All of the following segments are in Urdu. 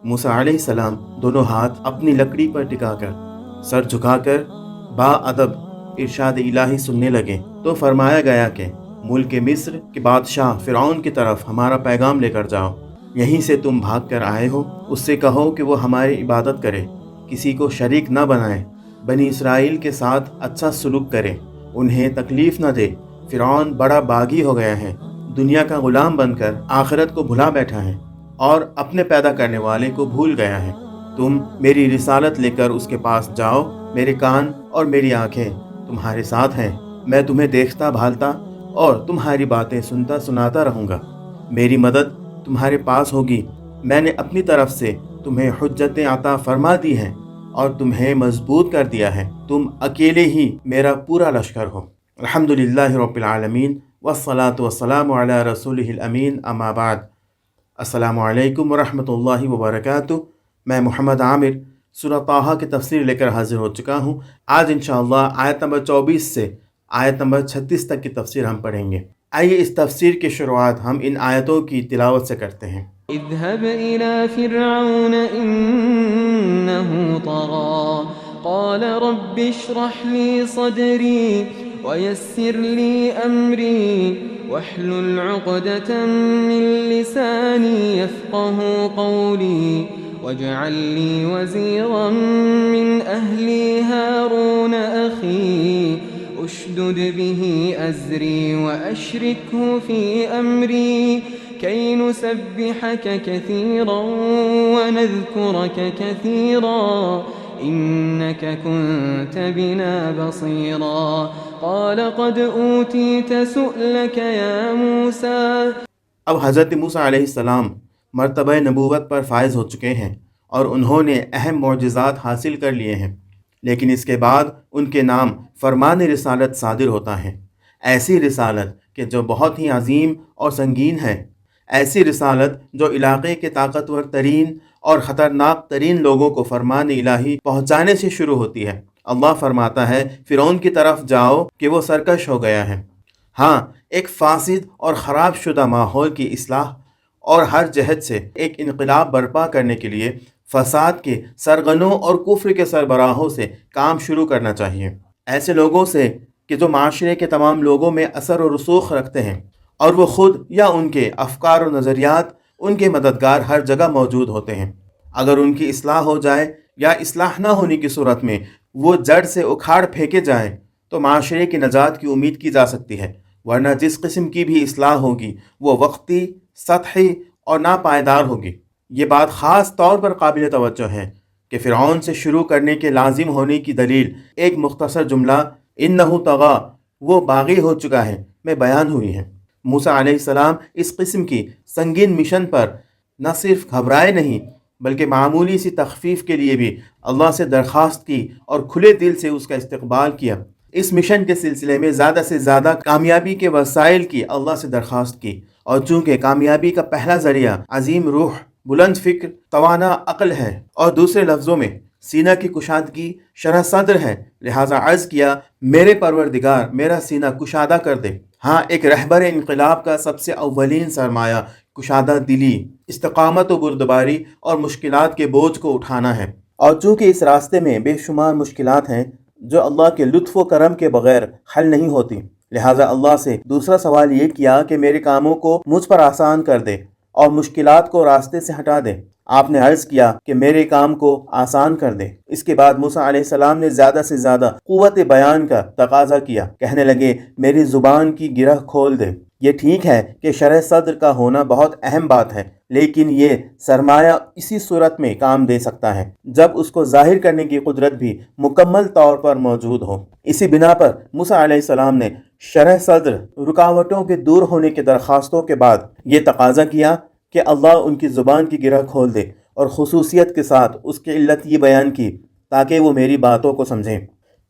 موسیٰ علیہ السلام دونوں ہاتھ اپنی لکڑی پر ٹکا کر سر جھکا کر با ادب ارشاد الہی سننے لگے تو فرمایا گیا کہ ملک مصر کے بادشاہ فرعون کی طرف ہمارا پیغام لے کر جاؤ، یہیں سے تم بھاگ کر آئے ہو، اس سے کہو کہ وہ ہماری عبادت کرے، کسی کو شریک نہ بنائے، بنی اسرائیل کے ساتھ اچھا سلوک کرے، انہیں تکلیف نہ دے۔ فرعون بڑا باغی ہو گیا ہے، دنیا کا غلام بن کر آخرت کو بھلا بیٹھا ہے اور اپنے پیدا کرنے والے کو بھول گیا ہے۔ تم میری رسالت لے کر اس کے پاس جاؤ، میرے کان اور میری آنکھیں تمہارے ساتھ ہیں، میں تمہیں دیکھتا بھالتا اور تمہاری باتیں سنتا سناتا رہوں گا، میری مدد تمہارے پاس ہوگی، میں نے اپنی طرف سے تمہیں حجتیں عطا فرما دی ہیں اور تمہیں مضبوط کر دیا ہے، تم اکیلے ہی میرا پورا لشکر ہو۔ الحمدللہ رب العالمین والصلاة والسلام علی رسولہ الامین، اما بعد۔ السلام علیکم ورحمۃ اللہ وبرکاتہ۔ میں محمد عامر سورہ طٰہٰ کی تفسیر لے کر حاضر ہو چکا ہوں۔ آج انشاءاللہ آیت نمبر 24 سے آیت نمبر 36 تک کی تفسیر ہم پڑھیں گے۔ آئیے اس تفسیر کی شروعات ہم ان آیتوں کی تلاوت سے کرتے ہیں۔ اذهب إلى فرعون إنه طغى قال رب اشرح لي صدري ويسر لي أمري واحلل عقدة من لساني يفقه قولي واجعل لي وزيرا من أهلي هارون أخي اشدد به أزري وأشركه في أمري كي نسبحك كثيرا ونذكرك كثيرا إنك كنت بنا بصيرا قال قد أوتيت سؤلك يا موسى۔ اب حضرت موسیٰ علیہ السلام مرتبہ نبوت پر فائز ہو چکے ہیں اور انہوں نے اہم معجزات حاصل کر لیے ہیں، لیکن اس کے بعد ان کے نام فرمان رسالت صادر ہوتا ہے، ایسی رسالت کہ جو بہت ہی عظیم اور سنگین ہے، ایسی رسالت جو علاقے کے طاقتور ترین اور خطرناک ترین لوگوں کو فرمان الہی پہنچانے سے شروع ہوتی ہے۔ اللہ فرماتا ہے فرعون کی طرف جاؤ کہ وہ سرکش ہو گیا ہے۔ ہاں، ایک فاسد اور خراب شدہ ماحول کی اصلاح اور ہر جہت سے ایک انقلاب برپا کرنے کے لیے فساد کے سرغنوں اور کفر کے سربراہوں سے کام شروع کرنا چاہیے، ایسے لوگوں سے کہ جو معاشرے کے تمام لوگوں میں اثر و رسوخ رکھتے ہیں اور وہ خود یا ان کے افکار و نظریات ان کے مددگار ہر جگہ موجود ہوتے ہیں۔ اگر ان کی اصلاح ہو جائے یا اصلاح نہ ہونے کی صورت میں وہ جڑ سے اکھاڑ پھینکے جائیں تو معاشرے کی نجات کی امید کی جا سکتی ہے، ورنہ جس قسم کی بھی اصلاح ہوگی وہ وقتی، سطحی اور ناپائیدار ہوگی۔ یہ بات خاص طور پر قابل توجہ ہے کہ فرعون سے شروع کرنے کے لازم ہونے کی دلیل ایک مختصر جملہ انہ طغیٰ، وہ باغی ہو چکا ہے، میں بیان ہوئی ہے۔ موسیٰ علیہ السلام اس قسم کی سنگین مشن پر نہ صرف گھبرائے نہیں بلکہ معمولی سی تخفیف کے لیے بھی اللہ سے درخواست کی اور کھلے دل سے اس کا استقبال کیا۔ اس مشن کے سلسلے میں زیادہ سے زیادہ کامیابی کے وسائل کی اللہ سے درخواست کی، اور چونکہ کامیابی کا پہلا ذریعہ عظیم روح، بلند فکر، توانا عقل ہے اور دوسرے لفظوں میں سینہ کی کشادگی، شرح صدر ہے، لہٰذا عرض کیا میرے پروردگار میرا سینہ کشادہ کر دے۔ ہاں، ایک رہبر انقلاب کا سب سے اولین سرمایہ کشادہ دلی، استقامت و بردباری اور مشکلات کے بوجھ کو اٹھانا ہے، اور چونکہ اس راستے میں بے شمار مشکلات ہیں جو اللہ کے لطف و کرم کے بغیر حل نہیں ہوتی، لہٰذا اللہ سے دوسرا سوال یہ کیا کہ میرے کاموں کو مجھ پر آسان کر دے اور مشکلات کو راستے سے ہٹا دے۔ آپ نے عرض کیا کہ میرے کام کو آسان کر دے۔ اس کے بعد موسیٰ علیہ السلام نے زیادہ سے زیادہ قوت بیان کا تقاضا کیا، کہنے لگے میری زبان کی گرہ کھول دے۔ یہ ٹھیک ہے کہ شرح صدر کا ہونا بہت اہم بات ہے، لیکن یہ سرمایہ اسی صورت میں کام دے سکتا ہے جب اس کو ظاہر کرنے کی قدرت بھی مکمل طور پر موجود ہو۔ اسی بنا پر موسیٰ علیہ السلام نے شرح صدر، رکاوٹوں کے دور ہونے کی درخواستوں کے بعد یہ تقاضا کیا کہ اللہ ان کی زبان کی گرہ کھول دے، اور خصوصیت کے ساتھ اس کی علت یہ بیان کی تاکہ وہ میری باتوں کو سمجھیں۔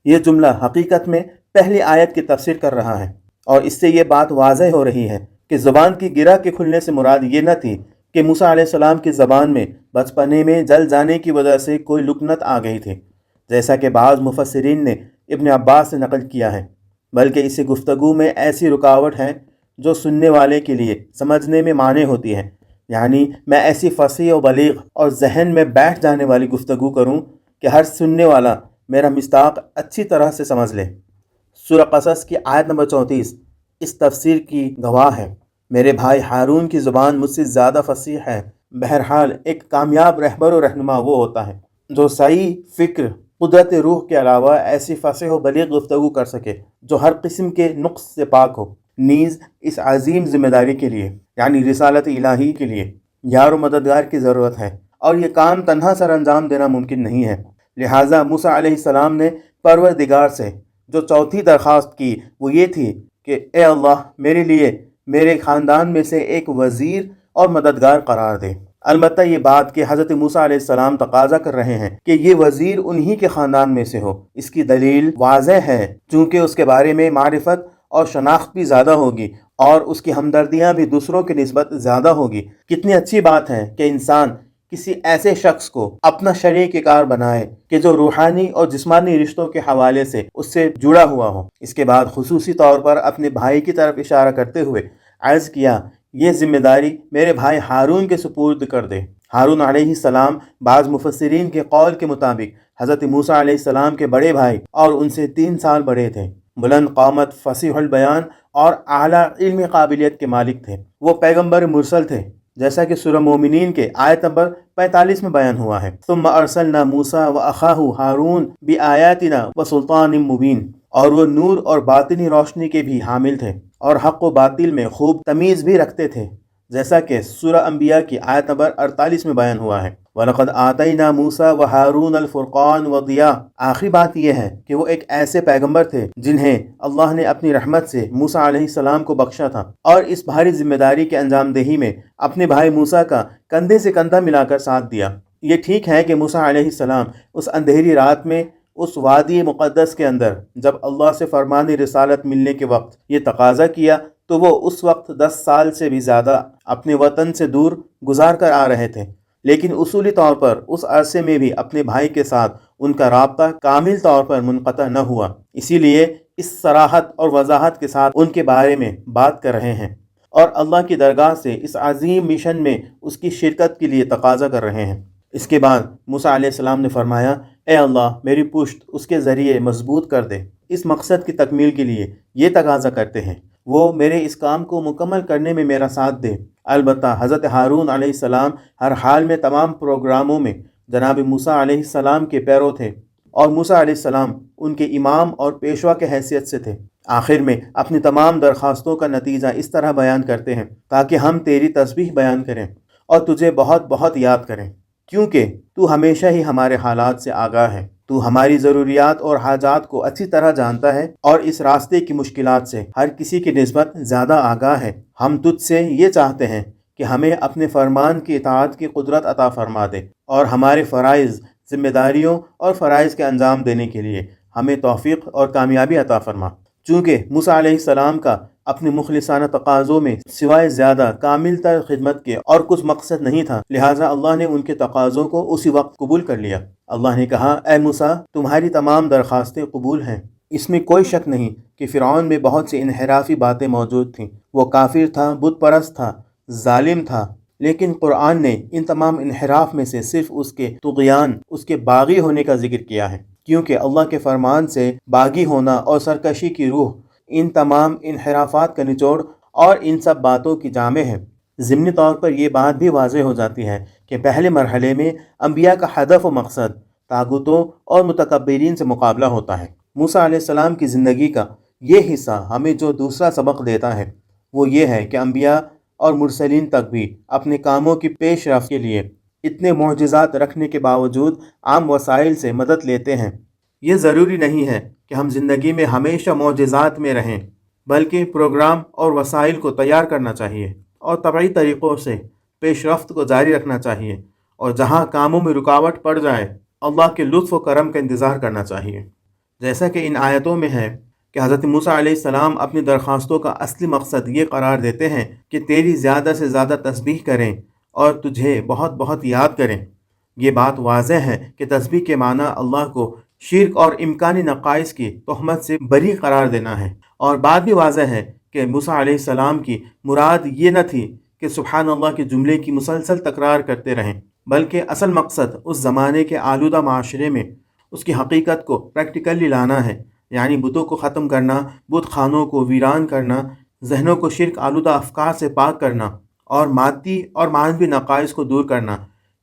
یہ جملہ حقیقت میں پہلی آیت کی تفسیر کر رہا ہے، اور اس سے یہ بات واضح ہو رہی ہے کہ زبان کی گرہ کے کھلنے سے مراد یہ نہ تھی کہ موسیٰ علیہ السلام کی زبان میں بچپنے میں جل جانے کی وجہ سے کوئی لکنت آ گئی تھی، جیسا کہ بعض مفسرین نے ابن عباس سے نقل کیا ہے، بلکہ اسی گفتگو میں ایسی رکاوٹ ہے جو سننے والے کے لیے سمجھنے میں مانع ہوتی ہے، یعنی میں ایسی فصیح و بلیغ اور ذہن میں بیٹھ جانے والی گفتگو کروں کہ ہر سننے والا میرا مصداق اچھی طرح سے سمجھ لے۔ سورہ قصص کی آیت نمبر 34 اس تفسیر کی گواہ ہے۔ میرے بھائی ہارون کی زبان مجھ سے زیادہ فصیح ہے۔ بہرحال ایک کامیاب رہبر و رہنما وہ ہوتا ہے جو صحیح فکر، قدرت روح کے علاوہ ایسی فصیح و بلیغ گفتگو کر سکے جو ہر قسم کے نقص سے پاک ہو۔ نیز اس عظیم ذمہ داری کے لیے یعنی رسالت الہی کے لیے یار و مددگار کی ضرورت ہے، اور یہ کام تنہا سر انجام دینا ممکن نہیں ہے۔ لہٰذا موسیٰ علیہ السلام نے پروردگار سے جو چوتھی درخواست کی وہ یہ تھی کہ اے اللہ میرے لیے میرے خاندان میں سے ایک وزیر اور مددگار قرار دے۔ البتہ یہ بات کہ حضرت موسیٰ علیہ السلام تقاضا کر رہے ہیں کہ یہ وزیر انہی کے خاندان میں سے ہو، اس کی دلیل واضح ہے، چونکہ اس کے بارے میں معرفت اور شناخت بھی زیادہ ہوگی اور اس کی ہمدردیاں بھی دوسروں کی نسبت زیادہ ہوگی۔ کتنی اچھی بات ہے کہ انسان کسی ایسے شخص کو اپنا شریک کار بنائے کہ جو روحانی اور جسمانی رشتوں کے حوالے سے اس سے جڑا ہوا ہو۔ اس کے بعد خصوصی طور پر اپنے بھائی کی طرف اشارہ کرتے ہوئے عرض کیا، یہ ذمہ داری میرے بھائی ہارون کے سپرد کر دے۔ ہارون علیہ السلام بعض مفسرین کے قول کے مطابق حضرت موسیٰ علیہ السلام کے بڑے بھائی اور ان سے 3 سال بڑے تھے، بلند قامت، فصیح البیان اور اعلیٰ علمی قابلیت کے مالک تھے۔ وہ پیغمبر مرسل تھے، جیسا کہ سورہ مومنین کے آیت نمبر 45 میں بیان ہوا ہے۔ ثم ارسلنا موسیٰ واخاہ ہارون بآیاتنا وسلطان مبین، اور وہ نور اور باطنی روشنی کے بھی حامل تھے اور حق و باطل میں خوب تمیز بھی رکھتے تھے، جیسا کہ سورہ انبیاء کی آیت نمبر 48 میں بیان ہوا ہے۔ وَلَقَدْ آتَيْنَا مُوسَىٰ وَهَارُونَ الْفُرْقَانَ وَضِيَاءَ۔ آخری بات یہ ہے کہ وہ ایک ایسے پیغمبر تھے جنہیں اللہ نے اپنی رحمت سے موسیٰ علیہ السلام کو بخشا تھا، اور اس بھاری ذمہ داری کے انجام دہی میں اپنے بھائی موسیٰ کا کندھے سے کندھا ملا کر ساتھ دیا۔ یہ ٹھیک ہے کہ موسیٰ علیہ السلام اس اندھیری رات میں اس وادی مقدس کے اندر جب اللہ سے فرمان رسالت ملنے کے وقت یہ تقاضا کیا تو وہ اس وقت 10 سال سے بھی زیادہ اپنے وطن سے دور گزار کر آ رہے تھے، لیکن اصولی طور پر اس عرصے میں بھی اپنے بھائی کے ساتھ ان کا رابطہ کامل طور پر منقطع نہ ہوا، اسی لیے اس صراحت اور وضاحت کے ساتھ ان کے بارے میں بات کر رہے ہیں اور اللہ کی درگاہ سے اس عظیم مشن میں اس کی شرکت کے لیے تقاضا کر رہے ہیں۔ اس کے بعد موسیٰ علیہ السلام نے فرمایا، اے اللہ میری پشت اس کے ذریعے مضبوط کر دے۔ اس مقصد کی تکمیل کے لیے یہ تقاضا کرتے ہیں وہ میرے اس کام کو مکمل کرنے میں میرا ساتھ دے۔ البتہ حضرت ہارون علیہ السلام ہر حال میں تمام پروگراموں میں جناب موسیٰ علیہ السلام کے پیرو تھے، اور موسیٰ علیہ السلام ان کے امام اور پیشوا کے حیثیت سے تھے۔ آخر میں اپنی تمام درخواستوں کا نتیجہ اس طرح بیان کرتے ہیں تاکہ ہم تیری تسبیح بیان کریں اور تجھے بہت بہت یاد کریں، کیونکہ تو ہمیشہ ہی ہمارے حالات سے آگاہ ہے، تو ہماری ضروریات اور حاجات کو اچھی طرح جانتا ہے اور اس راستے کی مشکلات سے ہر کسی کی نسبت زیادہ آگاہ ہے۔ ہم تجھ سے یہ چاہتے ہیں کہ ہمیں اپنے فرمان کی اطاعت کی قدرت عطا فرما دے، اور ہمارے فرائض، ذمہ داریوں اور فرائض کے انجام دینے کے لیے ہمیں توفیق اور کامیابی عطا فرما۔ چونکہ موسیٰ علیہ السلام کا اپنے مخلصانہ تقاضوں میں سوائے زیادہ کامل تر خدمت کے اور کچھ مقصد نہیں تھا، لہٰذا اللہ نے ان کے تقاضوں کو اسی وقت قبول کر لیا۔ اللہ نے کہا، اے موسیٰ تمہاری تمام درخواستیں قبول ہیں۔ اس میں کوئی شک نہیں کہ فرعون میں بہت سی انحرافی باتیں موجود تھیں، وہ کافر تھا، بت پرست تھا، ظالم تھا، لیکن قرآن نے ان تمام انحراف میں سے صرف اس کے طغیان، اس کے باغی ہونے کا ذکر کیا ہے، کیونکہ اللہ کے فرمان سے باغی ہونا اور سرکشی کی روح ان تمام انحرافات کا نچوڑ اور ان سب باتوں کی جامع ہے۔ ضمنی طور پر یہ بات بھی واضح ہو جاتی ہے کہ پہلے مرحلے میں انبیاء کا ہدف و مقصد طاغوتوں اور متکبرین سے مقابلہ ہوتا ہے۔ موسیٰ علیہ السلام کی زندگی کا یہ حصہ ہمیں جو دوسرا سبق دیتا ہے وہ یہ ہے کہ انبیاء اور مرسلین تک بھی اپنے کاموں کی پیش رفت کے لیے اتنے معجزات رکھنے کے باوجود عام وسائل سے مدد لیتے ہیں۔ یہ ضروری نہیں ہے کہ ہم زندگی میں ہمیشہ معجزات میں رہیں، بلکہ پروگرام اور وسائل کو تیار کرنا چاہیے اور طبعی طریقوں سے پیش رفت کو جاری رکھنا چاہیے، اور جہاں کاموں میں رکاوٹ پڑ جائے اللہ کے لطف و کرم کا انتظار کرنا چاہیے۔ جیسا کہ ان آیتوں میں ہے کہ حضرت موسیٰ علیہ السلام اپنی درخواستوں کا اصلی مقصد یہ قرار دیتے ہیں کہ تیری زیادہ سے زیادہ تسبیح کریں اور تجھے بہت بہت یاد کریں۔ یہ بات واضح ہے کہ تسبیح کے معنی اللہ کو شرک اور امکانی نقائص کی تہمت سے بری قرار دینا ہے، اور بات بھی واضح ہے کہ موسیٰ علیہ السلام کی مراد یہ نہ تھی کہ سبحان اللہ کے جملے کی مسلسل تکرار کرتے رہیں، بلکہ اصل مقصد اس زمانے کے آلودہ معاشرے میں اس کی حقیقت کو پریکٹیکلی لانا ہے، یعنی بتوں کو ختم کرنا، بت خانوں کو ویران کرنا، ذہنوں کو شرک آلودہ افکار سے پاک کرنا اور مادی اور معنوی نقائص کو دور کرنا۔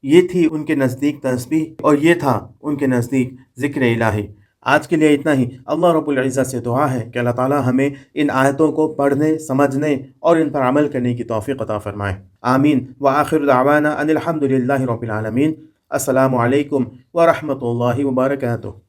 یہ تھی ان کے نزدیک تسبیح اور یہ تھا ان کے نزدیک ذکر الہی۔ آج کے لیے اتنا ہی۔ اللہ رب العزت سے دعا ہے کہ اللہ تعالی ہمیں ان آیتوں کو پڑھنے، سمجھنے اور ان پر عمل کرنے کی توفیق عطا فرمائے، آمین۔ وآخر دعوانا ان الحمد للہ رب العالمین۔ السلام علیکم ورحمۃ اللہ وبرکاتہ۔